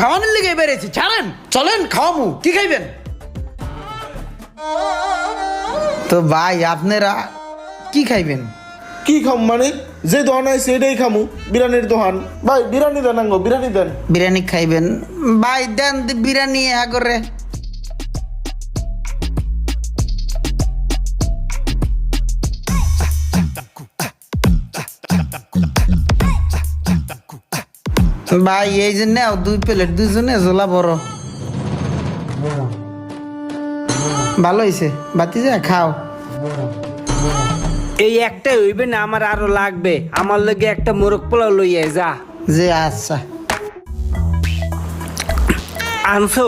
খাওয়ানোর লেগে বেড়েছি, ছাড়েন চলেন খাওয়ামু। কি খাইবেন? তো ভাই আপনারা কি খাইবেন? কি খাম মানে যে দোকান আছে এটাই খামু, বিরিয়ানির দোকান। ভাই বিরিয়ানি দেন, আঙ্গো বিরিয়ানি দেন। বিরিয়ানি খাইবেন? ভাই দেন বিরিয়ানি আগরে। ভাই এই যে নেও 2 প্লেট, দুজনে ঝোলা বড়। ভালো হয়েছে, বাতি যা খাও। এই একটাই হইবে না, আমার আরো লাগবে। আমার লগে একটা মোরগ পোলাও লইয়া যা। যে আচ্ছা। আনছো?